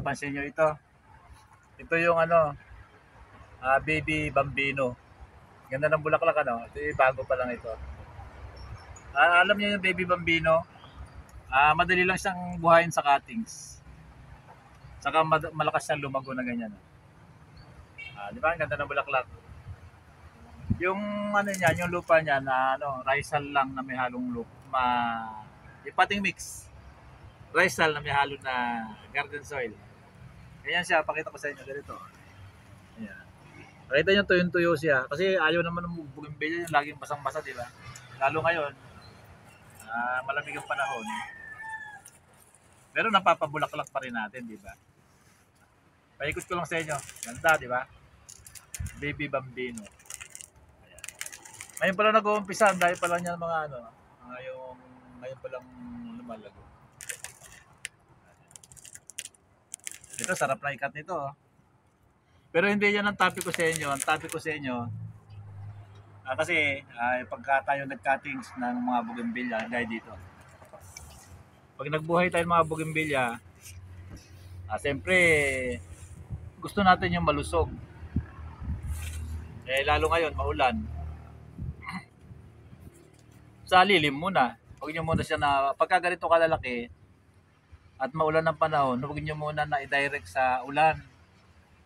napansin nyo ito. Ito yung baby bambino. Ganda ng bulaklak Ito yung bago pa lang ito. Alam niyo yung baby bambino, madali lang siyang buhayin sa cuttings. Saka malakas siyang lumago na ganyan. Di ba? Ang ganda ng bulaklak. Yung niya, yung lupa niya na risal lang na may halong lupa, yung pating mix. Risal na may halo na garden soil. Ganyan siya, pakita ko sa inyo ganito. Ayan. Pakita nyo tuyong-tuyo siya kasi ayaw naman ng bougainvillea yung laging basang-basa, di ba? Lalo ngayon, malamig ang panahon. Pero napapabulaklak pa rin natin, di ba? Paikot ko lang sa inyo. Ganda, di ba? Baby bambino. Ayan. Ngayon pala nag-uumpisa, dahil pala niya mga ngayon palang lumalago. Ito, sarap na ikat nito. Pero hindi yan ang topic ko sa inyo. Ang topic ko sa inyo, kasi pagka tayo nag-cuttings ng mga bougainvillea, dahil dito. Pag nagbuhay tayo ng mga bougainvillea, siyempre, gusto natin yung malusog. Lalo ngayon, maulan. Sa lilim muna. Huwag nyo muna siya pagka ganito kalalaki, at maulan ng panahon, huwag nyo muna na i-direct sa ulan.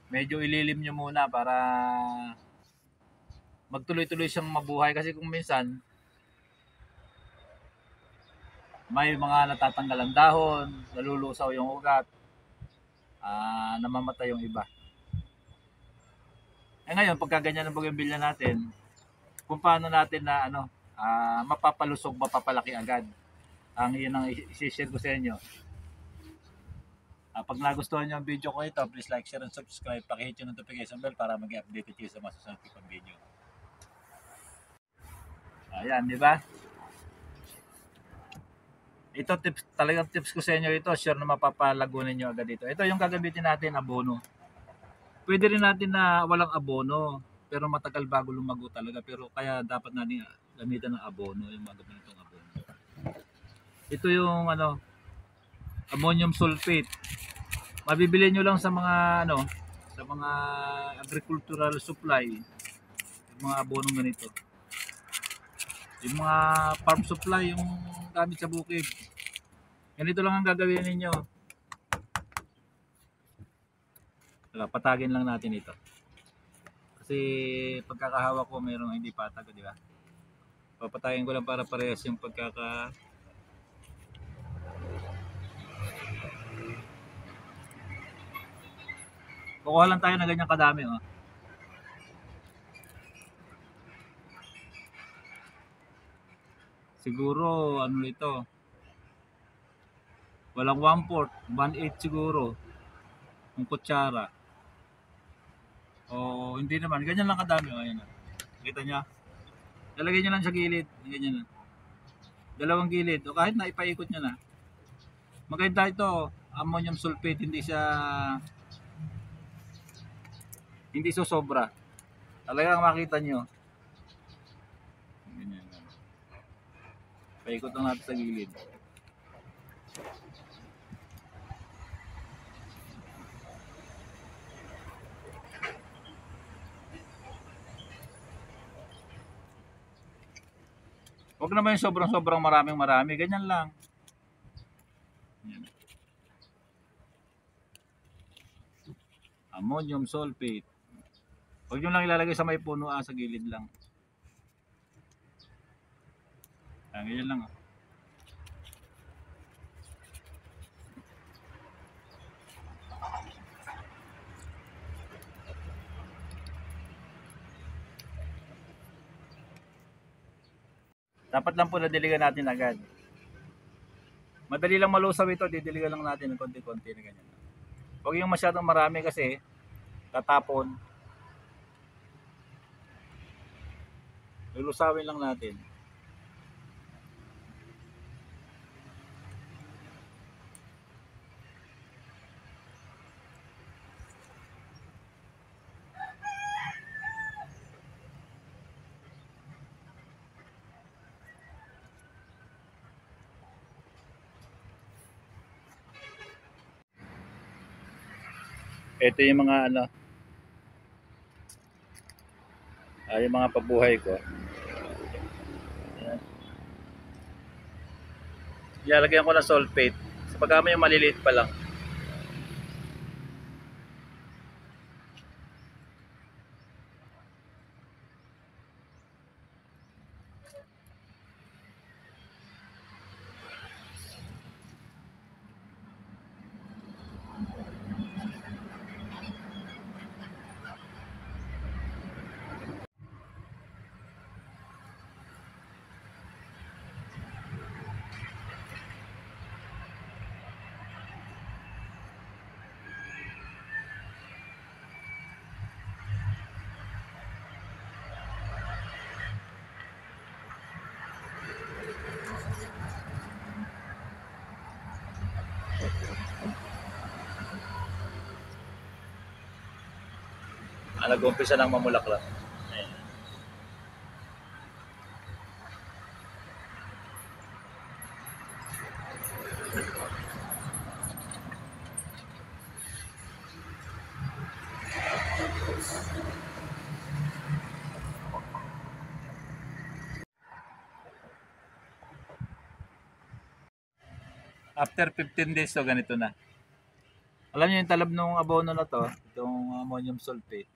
Medyo ililim nyo muna para magtuloy-tuloy siyang mabuhay. Kasi kung minsan, may mga natatanggal ang dahon, nalulusaw yung ugat, namamatay yung iba. Ngayon, pagka ganyan ang bougainvillea natin, kung paano natin na mapapalusog, mapapalaki agad. Yun ang i-share ko sa inyo. Pag nagustuhan nyo ang video ko ito, please like, share, and subscribe. Pakihit yung notification bell para mag-update kayo sa mga susunod kong video. Ayan, di ba? Ito talagang tips ko sa inyo ito, sure na mapapalago ninyo agad dito. Ito yung gagamitin natin, abono. Pwede rin natin na walang abono, pero matagal bago lumago talaga. Pero kaya dapat natin gamitan ng abono, yung mga ganitong abono. Ito yung ammonium sulfate. Mabibili nyo lang sa mga sa mga agricultural supply, yung mga abonong ganito. Yung mga farm supply, yung gamit sa bukid. Ganito lang ang gagawin ninyo. Patagin lang natin ito. Kasi pagkakahawak ko mayroong hindi patag, di ba? Papatagin ko lang para parehas yung kukuha lang tayo na ganyan kadami, Siguro ito. Walang 1/4, 1/8 siguro. Yung kutsara. O hindi naman, ganyan lang kadami, ayan. Kita niyo? Lalagay niyo lang sa gilid, ganyan lang. Dalawang gilid o kahit na ipaikot niyo na. Maganda ito, ammonium sulfate, hindi sobra. Talagang makita nyo. Ganyan lang. Paikot lang natin sa gilid. Huwag naman yung sobrang marami. Ganyan lang. Yan. Ammonium sulfate. Huwag nyo lang ilalagay sa may puno, sa gilid lang. Ganyan lang. Dapat lang po na diligan natin agad. Madali lang malusaw ito, didiligan lang natin ng konti-konti na ganyan. Huwag yung masyadong marami kasi tatapon. Lulusawin lang natin. Ito yung mga ano, yung mga pabuhay ko. Ayan. Ilalagyan ko ng sulfate. Sa pagkama yung maliliit pa lang. Nag-umpisa ng mamulaklak. Ayan. After 15 days to ganito na. Alam niyo yung talab ng abono na to, itong ammonium sulfate.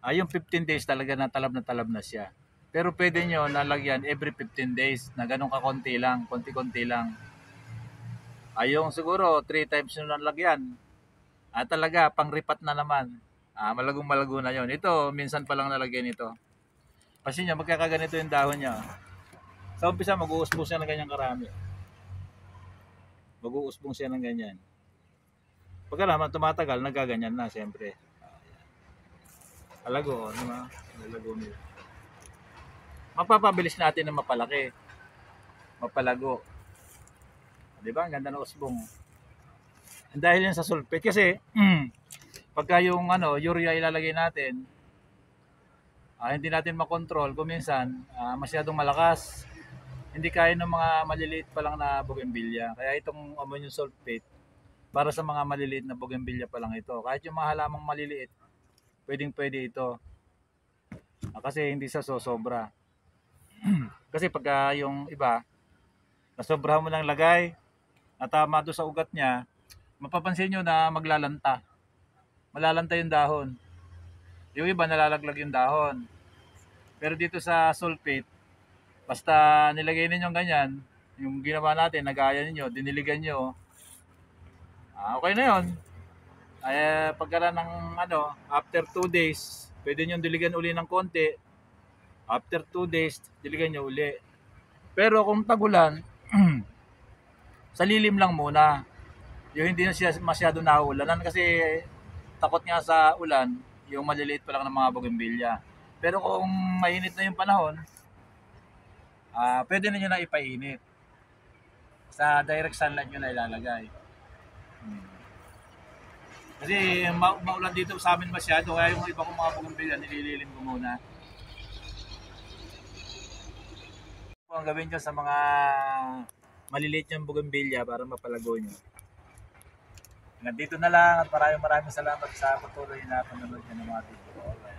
Yung 15 days talaga na talab na siya. Pero pwede nyo nalagyan every 15 days na ganun kakonti lang, konti-konti lang. Yung siguro 3 times nyo nalagyan. Talaga pang-ripat na naman. Malagong malago na yon. Ito, minsan pa lang nalagyan ito. Kasi nyo, magkakaganito yung dahon niya. Sa umpisa, mag-uusbong siya ng ganyang karami. Mag-uusbong siya ng ganyan. Pagka naman tumatagal, nagaganyan na, siyempre. Alago, ano na? Alago nila. Mapapabilis natin na mapalaki. Mapalago. Di ba? Ang ganda ng usbong. Dahil yan sa sulfate. Kasi, pagka yung urea ilalagay natin, hindi natin makontrol. Kung minsan, masyadong malakas. Hindi kaya ng mga maliliit pa lang na bougainvillea. Kaya itong ammonium sulfate, para sa mga maliliit na bougainvillea pa lang ito. Kahit yung mga halamang maliliit, pwede ito. Kasi hindi sa sobra. Kasi pagka yung iba, nasobrahan mo ng lagay, natama doon sa ugat niya, mapapansin nyo na maglalanta. Malalanta yung dahon. Yung iba nalalaglag yung dahon. Pero dito sa sulfate, basta nilagay ninyo ganyan, yung ginawa natin, nagaya ninyo, diniligan nyo, okay na yun. Pagkaraan ng after 2 days, pwede nyo diligan uli ng konti. After 2 days, diligan nyo uli. Pero kung tagulan, sa lilim lang muna. Yung hindi na siya masyado nauulanan kasi takot nga sa ulan, yung maliliit pa lang ng mga bougainvillea. Pero kung mainit na yung panahon, pwede na nyo na ipainit. Sa direct sunlight nyo na ilalagay. Kasi maulan dito sa amin masyado, kaya yung iba kong mga bougainvillea nilililim ko muna. Ang gawin nyo sa mga maliliit yung bougainvillea para mapalago nyo. Hanggang dito na lang at maraming salamat sa patuloy na panonood nyo ng mga video.